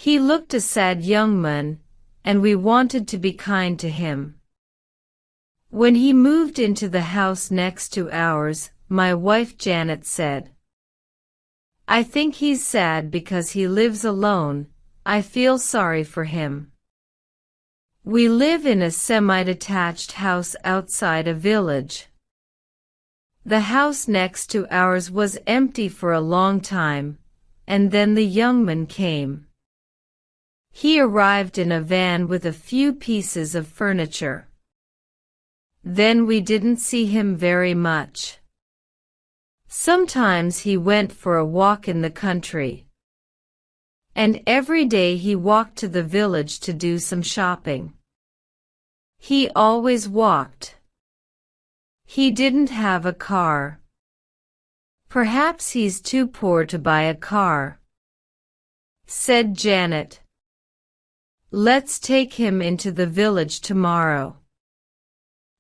He looked a sad young man, and we wanted to be kind to him. When he moved into the house next to ours, my wife Janet said, "I think he's sad because he lives alone. I feel sorry for him." We live in a semi-detached house outside a village. The house next to ours was empty for a long time, and then the young man came. He arrived in a van with a few pieces of furniture. Then we didn't see him very much. Sometimes he went for a walk in the country. And every day he walked to the village to do some shopping. He always walked. He didn't have a car. "Perhaps he's too poor to buy a car," said Janet. "Let's take him into the village tomorrow."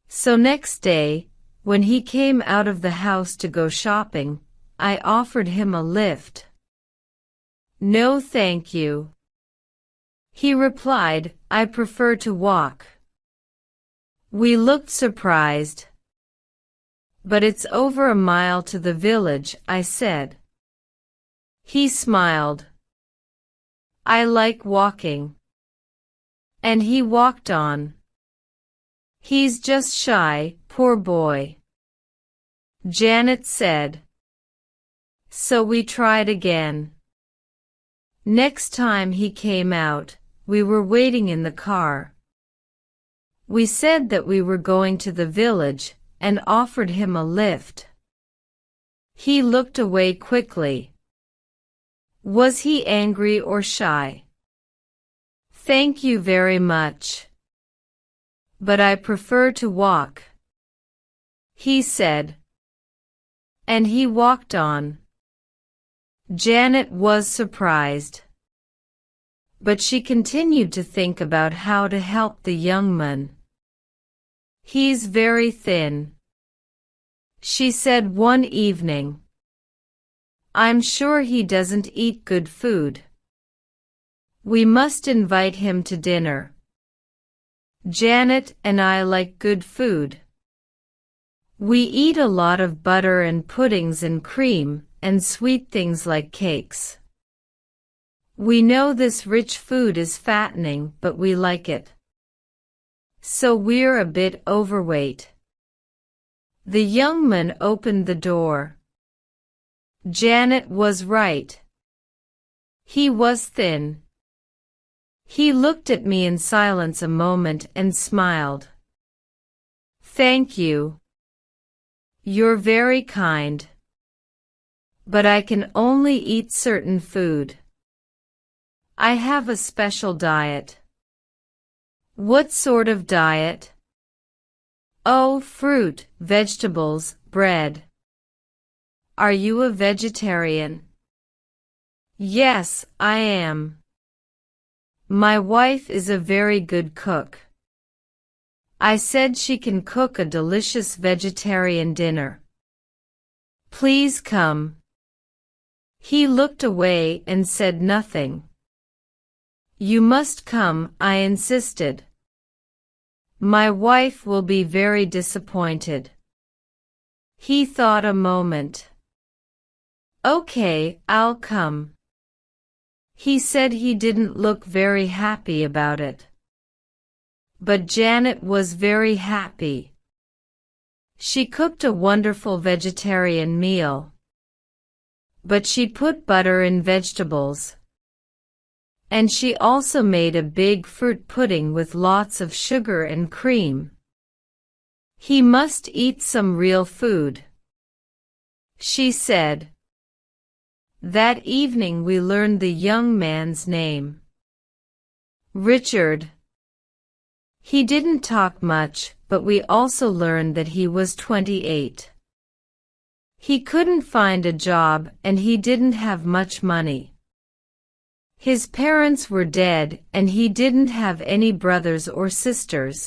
So next day, when he came out of the house to go shopping, I offered him a lift. "No, thank you," he replied. "I prefer to walk." We looked surprised. "But it's over a mile to the village," I said. He smiled. "I like walking." And he walked on. "He's just shy, poor boy," Janet said. So we tried again. Next time he came out, we were waiting in the car. We said that we were going to the village and offered him a lift. He looked away quickly. Was he angry or shy? "Thank you very much, but I prefer to walk," he said. And he walked on. Janet was surprised. But she continued to think about how to help the young man. "He's very thin," she said one evening. "I'm sure he doesn't eat good food. We must invite him to dinner." Janet and I like good food. We eat a lot of butter and puddings and cream and sweet things like cakes. We know this rich food is fattening, but we like it. So we're a bit overweight. The young man opened the door. Janet was right. He was thin. He looked at me in silence a moment and smiled. "Thank you. You're very kind. But I can only eat certain food. I have a special diet." "What sort of diet?" "Oh, fruit, vegetables, bread." "Are you a vegetarian?" "Yes, I am. My wife is a very good cook." I said she can cook a delicious vegetarian dinner. "Please come." He looked away and said nothing. "You must come," I insisted. "My wife will be very disappointed." He thought a moment. "Okay, I'll come." He said he didn't look very happy about it. But Janet was very happy. She cooked a wonderful vegetarian meal. But she put butter in vegetables. And she also made a big fruit pudding with lots of sugar and cream. "He must eat some real food," she said. That evening we learned the young man's name. Richard. He didn't talk much, but we also learned that he was 28. He couldn't find a job and he didn't have much money. His parents were dead and he didn't have any brothers or sisters.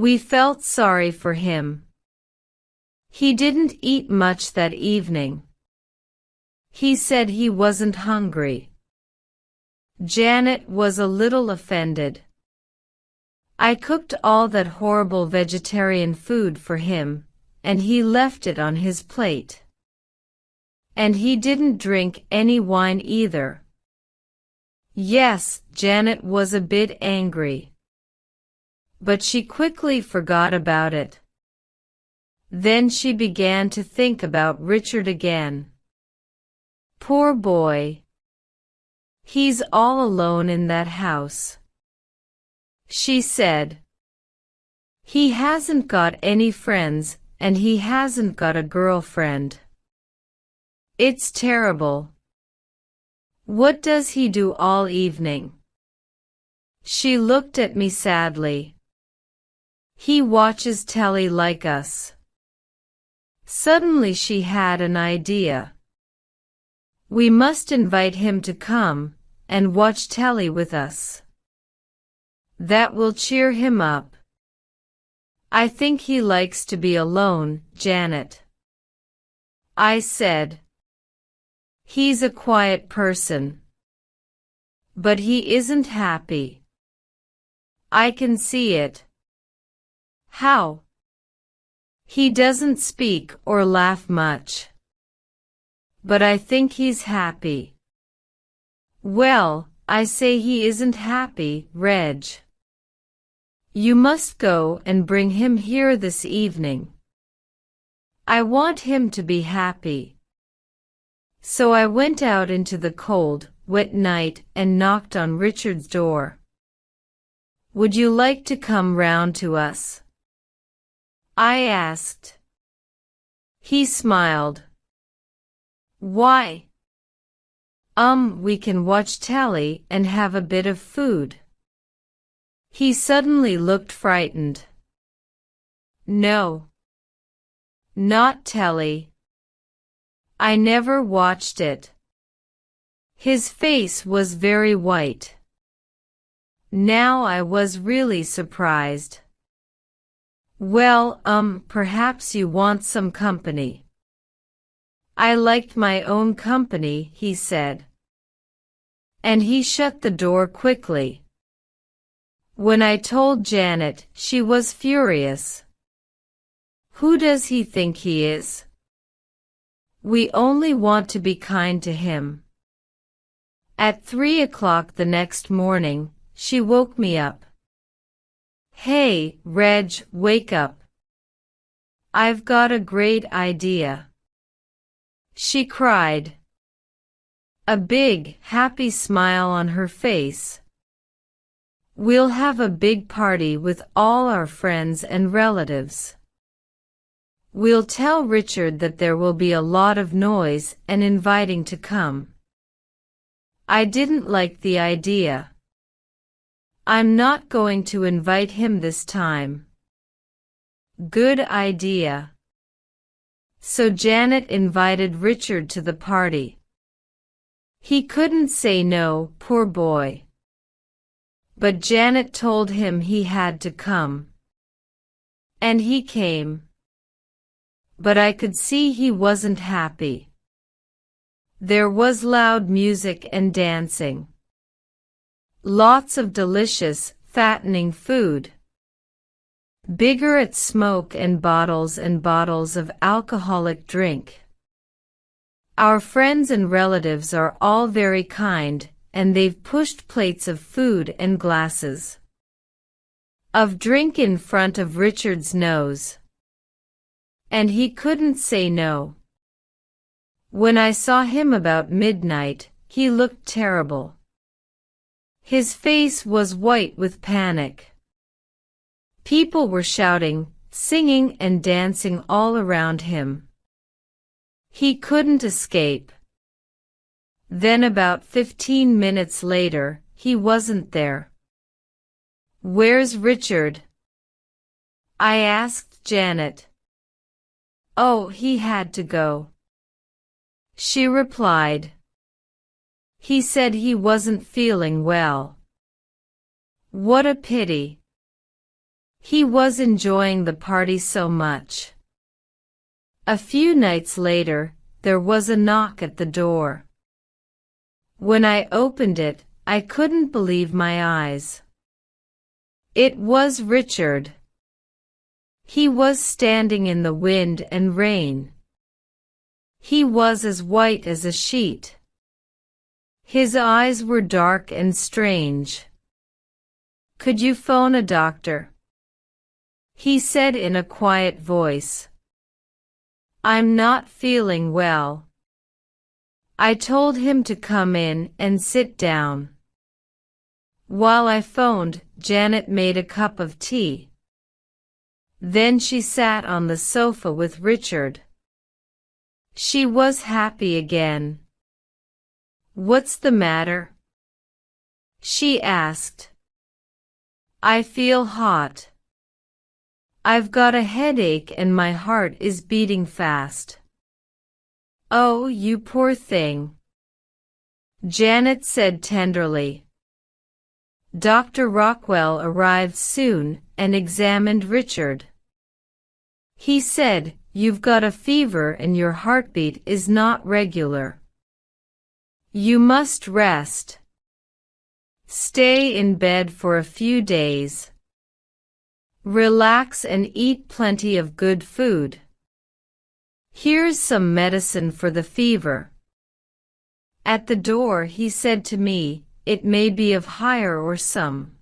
We felt sorry for him. He didn't eat much that evening. He said he wasn't hungry. Janet was a little offended. I cooked all that horrible vegetarian food for him, and he left it on his plate. And he didn't drink any wine either. Yes, Janet was a bit angry. But she quickly forgot about it. Then she began to think about Richard again. Poor boy. He's all alone in that house, she said. He hasn't got any friends, and he hasn't got a girlfriend. It's terrible. What does he do all evening? She looked at me sadly. He watches telly like us. Suddenly she had an idea. We must invite him to come and watch telly with us. That will cheer him up. I think he likes to be alone, Janet. I said. He's a quiet person. But he isn't happy. I can see it. How? He doesn't speak or laugh much. But I think he's happy. Well, I say he isn't happy, Reg. You must go and bring him here this evening. I want him to be happy. So I went out into the cold, wet night and knocked on Richard's door. Would you like to come round to us? I asked. He smiled. Why? We can watch telly and have a bit of food. He suddenly looked frightened. No. Not telly. I never watched it. His face was very white. Now I was really surprised. Well, perhaps you want some company. I liked my own company, he said. And he shut the door quickly. When I told Janet, she was furious. Who does he think he is? We only want to be kind to him. At 3 o'clock the next morning, she woke me up. Hey, Reg, wake up. I've got a great idea. She cried. A big, happy smile on her face. We'll have a big party with all our friends and relatives. We'll tell Richard that there will be a lot of noise and inviting to come. I didn't like the idea. I'm not going to invite him this time. Good idea. So Janet invited Richard to the party. He couldn't say no, poor boy. But Janet told him he had to come. And he came. But I could see he wasn't happy. There was loud music and dancing. Lots of delicious, fattening food. Cigarette smoke and bottles of alcoholic drink. Our friends and relatives are all very kind, and they've pushed plates of food and glasses of drink in front of Richard's nose. And he couldn't say no. When I saw him about midnight, he looked terrible. His face was white with panic. People were shouting, singing and dancing all around him. He couldn't escape. Then about 15 minutes later, he wasn't there. Where's Richard? I asked Janet. Oh, he had to go. She replied. He said he wasn't feeling well. What a pity. He was enjoying the party so much. A few nights later, there was a knock at the door. When I opened it, I couldn't believe my eyes. It was Richard. He was standing in the wind and rain. He was as white as a sheet. His eyes were dark and strange. "Could you phone a doctor?" he said in a quiet voice. "I'm not feeling well." I told him to come in and sit down. While I phoned, Janet made a cup of tea. Then she sat on the sofa with Richard. She was happy again. "What's the matter?" she asked. "I feel hot. I've got a headache and my heart is beating fast." "Oh, you poor thing," Janet said tenderly. Dr. Rockwell arrived soon and examined Richard. He said, "You've got a fever and your heartbeat is not regular. You must rest. Stay in bed for a few days. Relax and eat plenty of good food. Here's some medicine for the fever." At the door he said to me, "It may be of higher or some.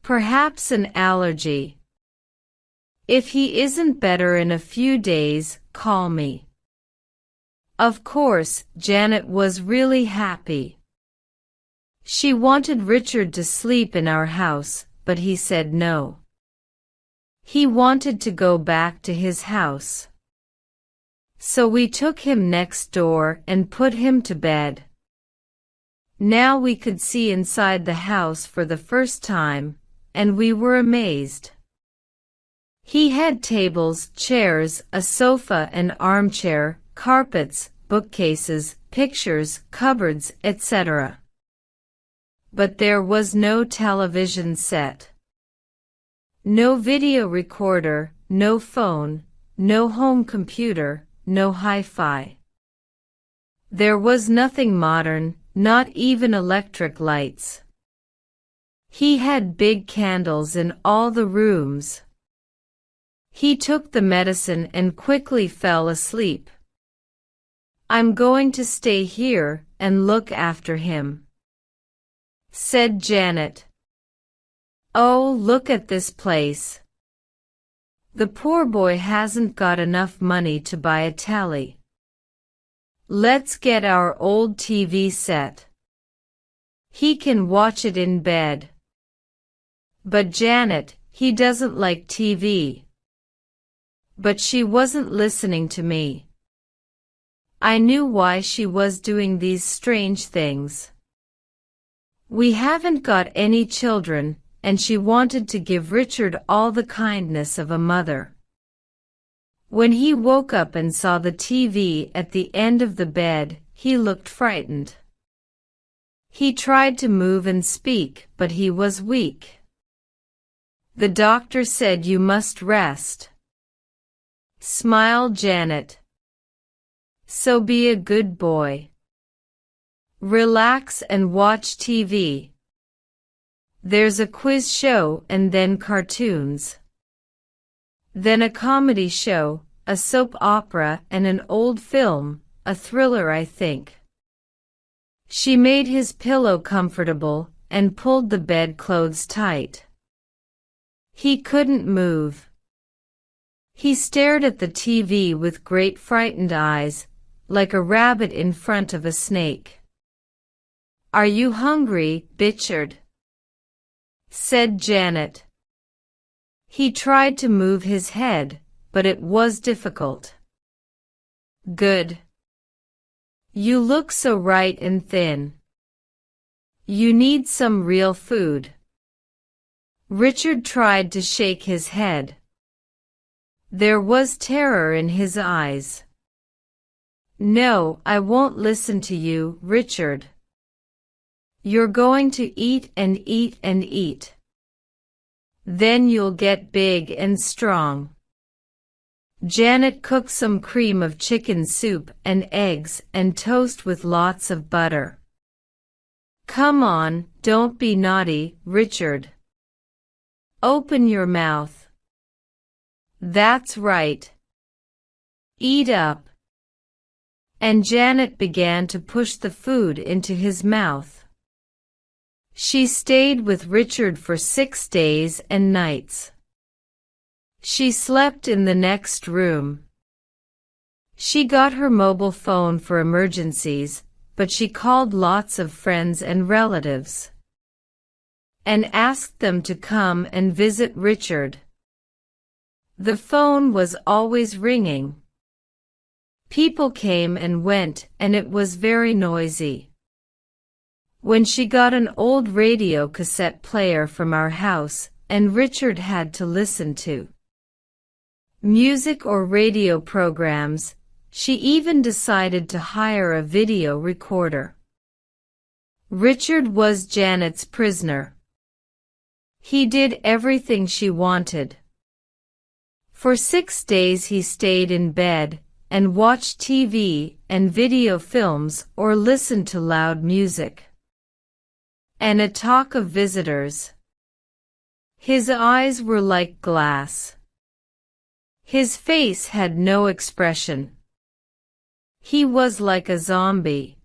Perhaps an allergy. If he isn't better in a few days, call me." Of course, Janet was really happy. She wanted Richard to sleep in our house, but he said no. He wanted to go back to his house. So we took him next door and put him to bed. Now we could see inside the house for the first time, and we were amazed. He had tables, chairs, a sofa, an armchair, carpets, bookcases, pictures, cupboards, etc. But there was no television set. No video recorder, no phone, no home computer, no hi-fi. There was nothing modern, not even electric lights. He had big candles in all the rooms. He took the medicine and quickly fell asleep. "I'm going to stay here and look after him," said Janet. "Oh, look at this place. The poor boy hasn't got enough money to buy a telly. Let's get our old TV set. He can watch it in bed." "But Janet, he doesn't like TV." But she wasn't listening to me. I knew why she was doing these strange things. We haven't got any children, and she wanted to give Richard all the kindness of a mother. When he woke up and saw the TV at the end of the bed, he looked frightened. He tried to move and speak, but he was weak. The doctor said, "You must rest." Smiled Janet. "So be a good boy. Relax and watch TV. There's a quiz show and then cartoons. Then a comedy show, a soap opera and an old film, a thriller I think." She made his pillow comfortable and pulled the bedclothes tight. He couldn't move. He stared at the TV with great frightened eyes, like a rabbit in front of a snake. "Are you hungry, Richard?" said Janet. He tried to move his head, but it was difficult. "Good. You look so right and thin. You need some real food." Richard tried to shake his head. There was terror in his eyes. "No, I won't listen to you, Richard. You're going to eat and eat and eat. Then you'll get big and strong." Janet cooked some cream of chicken soup and eggs and toast with lots of butter. Come on, don't be naughty, Richard. Open your mouth. That's right. Eat up. And Janet began to push the food into his mouth. She stayed with Richard for 6 days and nights. She slept in the next room. She got her mobile phone for emergencies, but she called lots of friends and relatives and asked them to come and visit Richard. The phone was always ringing. People came and went, and it was very noisy. When she got an old radio cassette player from our house, and Richard had to listen to music or radio programs, she even decided to hire a video recorder. Richard was Janet's prisoner. He did everything she wanted. For 6 days he stayed in bed and watched TV and video films or listened to loud music and a talk of visitors. His eyes were like glass. His face had no expression. He was like a zombie.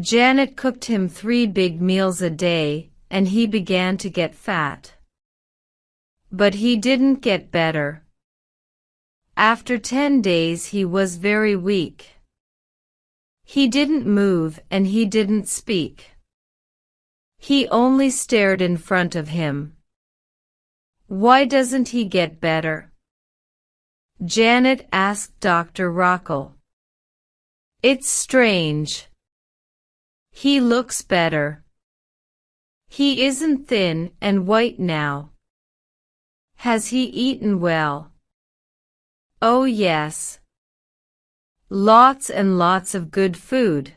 Janet cooked him 3 big meals a day, and he began to get fat. But he didn't get better. After 10 days he was very weak. He didn't move and he didn't speak. He only stared in front of him. Why doesn't he get better? Janet asked Dr. Rockel. It's strange. He looks better. He isn't thin and white now. Has he eaten well? Oh yes. Lots and lots of good food.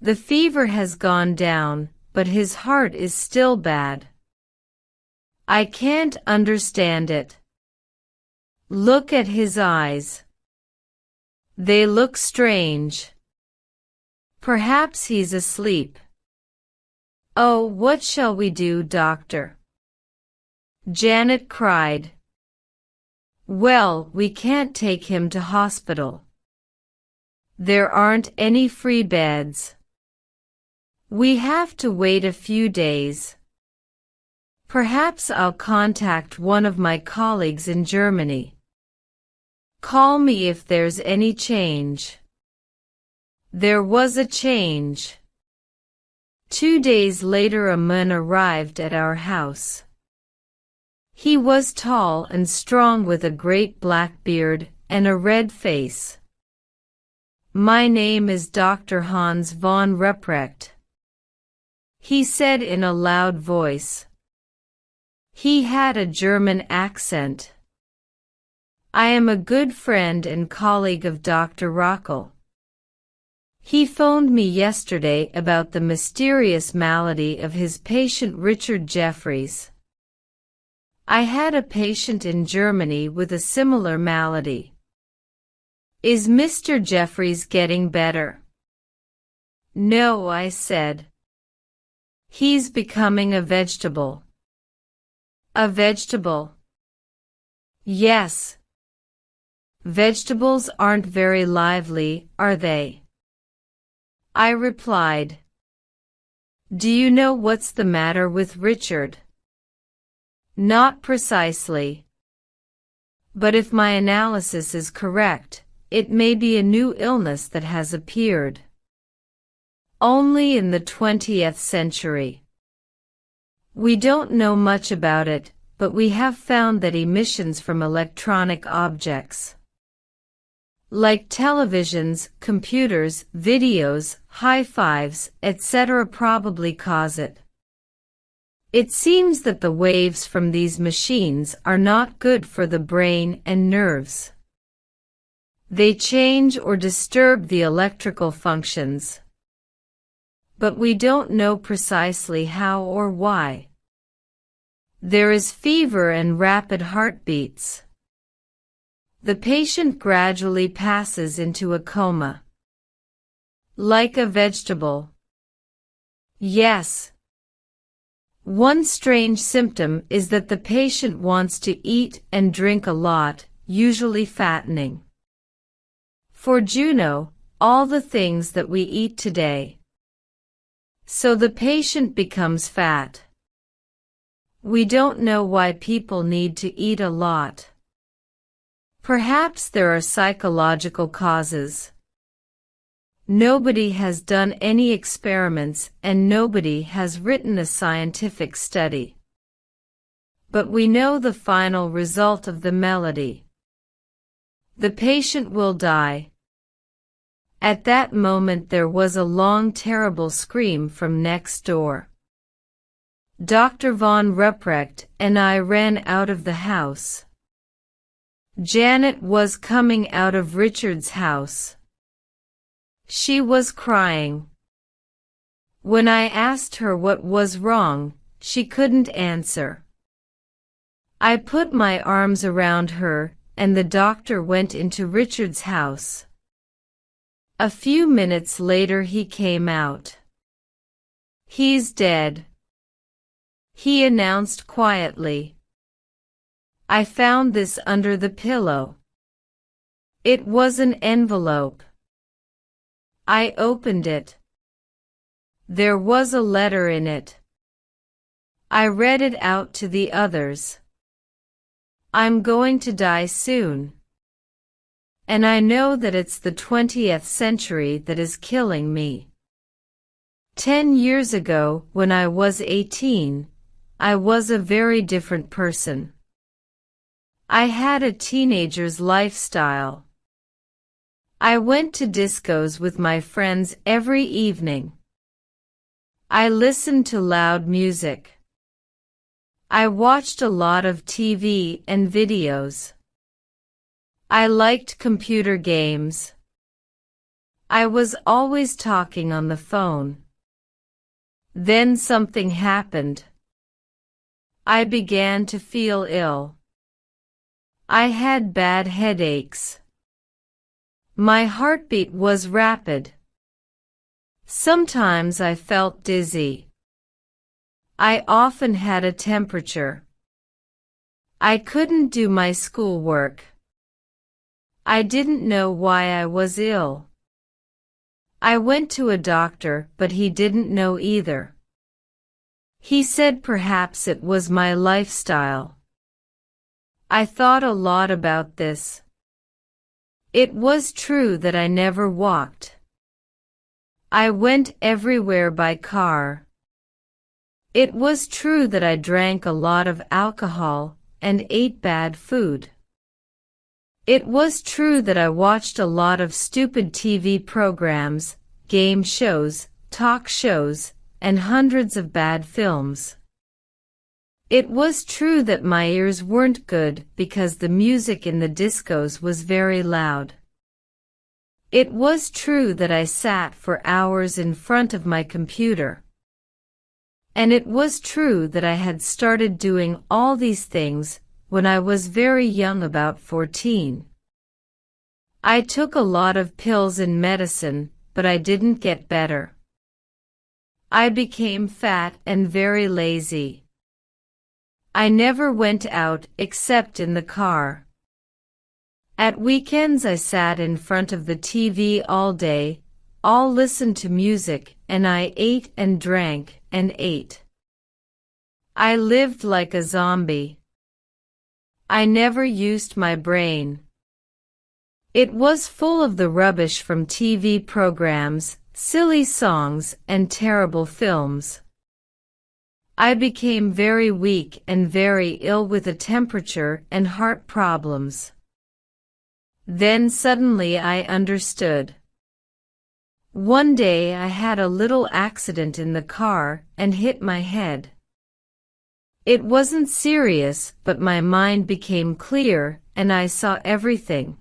The fever has gone down, but his heart is still bad. I can't understand it. Look at his eyes. They look strange. Perhaps he's asleep. Oh, what shall we do, doctor? Janet cried. Well, we can't take him to hospital. There aren't any free beds. We have to wait a few days. Perhaps I'll contact one of my colleagues in Germany. Call me if there's any change. There was a change. 2 days later a man arrived at our house. He was tall and strong with a great black beard and a red face. My name is Dr. Hans von Ruprecht, he said in a loud voice. He had a German accent. I am a good friend and colleague of Dr. Rockel. He phoned me yesterday about the mysterious malady of his patient Richard Jeffries. I had a patient in Germany with a similar malady. Is Mr. Jeffries getting better? No, I said. He's becoming a vegetable. A vegetable? Yes. Vegetables aren't very lively, are they? I replied. Do you know what's the matter with Richard? Not precisely. But if my analysis is correct, it may be a new illness that has appeared only in the 20th century. We don't know much about it, but we have found that emissions from electronic objects like televisions, computers, videos, high-fives, etc. probably cause it. It seems that the waves from these machines are not good for the brain and nerves. They change or disturb the electrical functions. But we don't know precisely how or why. There is fever and rapid heartbeats. The patient gradually passes into a coma. Like a vegetable. Yes. One strange symptom is that the patient wants to eat and drink a lot, usually fattening. For Juno, all the things that we eat today. So the patient becomes fat. We don't know why people need to eat a lot. Perhaps there are psychological causes. Nobody has done any experiments and nobody has written a scientific study. But we know the final result of the melody. The patient will die. At that moment there was a long terrible scream from next door. Dr. von Ruprecht and I ran out of the house. Janet was coming out of Richard's house. She was crying. When I asked her what was wrong, she couldn't answer. I put my arms around her, and the doctor went into Richard's house. A few minutes later he came out. "He's dead," he announced quietly. I found this under the pillow. It was an envelope. I opened it. There was a letter in it. I read it out to the others. "I'm going to die soon. And I know that it's the 20th century that is killing me. 10 years ago, when I was 18, I was a very different person. I had a teenager's lifestyle. I went to discos with my friends every evening. I listened to loud music. I watched a lot of TV and videos. I liked computer games. I was always talking on the phone. Then something happened. I began to feel ill. I had bad headaches. My heartbeat was rapid. Sometimes I felt dizzy. I often had a temperature. I couldn't do my schoolwork. I didn't know why I was ill. I went to a doctor, but he didn't know either. He said perhaps it was my lifestyle. I thought a lot about this. It was true that I never walked. I went everywhere by car. It was true that I drank a lot of alcohol and ate bad food. It was true that I watched a lot of stupid TV programs, game shows, talk shows, and hundreds of bad films. It was true that my ears weren't good because the music in the discos was very loud. It was true that I sat for hours in front of my computer. And it was true that I had started doing all these things when I was very young, about 14. I took a lot of pills and medicine, but I didn't get better. I became fat and very lazy. I never went out except in the car. At weekends I sat in front of the TV all day, all listened to music, and I ate and drank and ate. I lived like a zombie. I never used my brain. It was full of the rubbish from TV programs, silly songs, and terrible films. I became very weak and very ill with a temperature and heart problems. Then suddenly I understood. One day I had a little accident in the car and hit my head. It wasn't serious, but my mind became clear and I saw everything.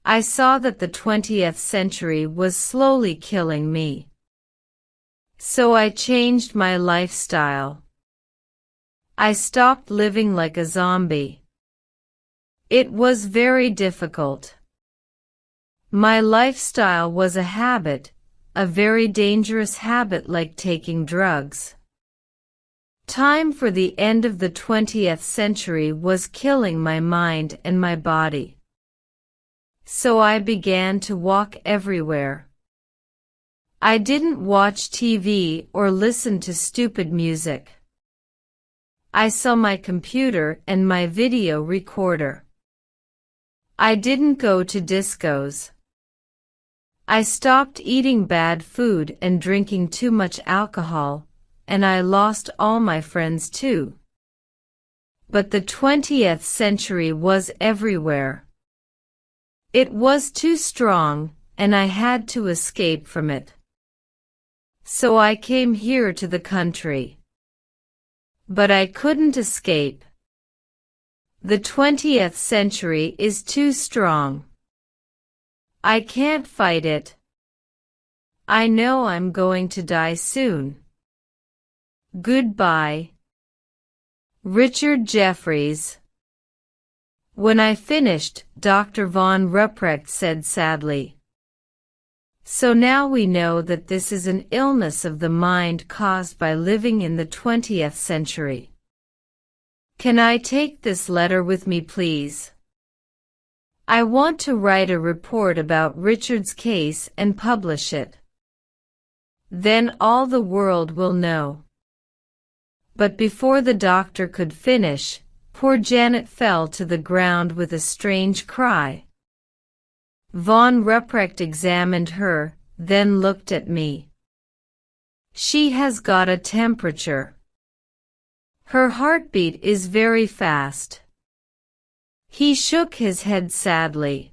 I saw that the 20th century was slowly killing me. So I changed my lifestyle. I stopped living like a zombie. It was very difficult. My lifestyle was a habit, a very dangerous habit like taking drugs. Time for the end of the 20th century was killing my mind and my body. So I began to walk everywhere. I didn't watch TV or listen to stupid music. I saw my computer and my video recorder. I didn't go to discos. I stopped eating bad food and drinking too much alcohol, and I lost all my friends too. But the 20th century was everywhere. It was too strong, and I had to escape from it. So I came here to the country. But I couldn't escape. The 20th century is too strong. I can't fight it. I know I'm going to die soon. Goodbye. Richard Jeffries. When I finished, Dr. von Ruprecht said sadly, "So now we know that this is an illness of the mind caused by living in the 20th century. Can I take this letter with me, please? I want to write a report about Richard's case and publish it. Then all the world will know." But before the doctor could finish, poor Janet fell to the ground with a strange cry. Von Ruprecht examined her, then looked at me. "She has got a temperature. Her heartbeat is very fast." He shook his head sadly.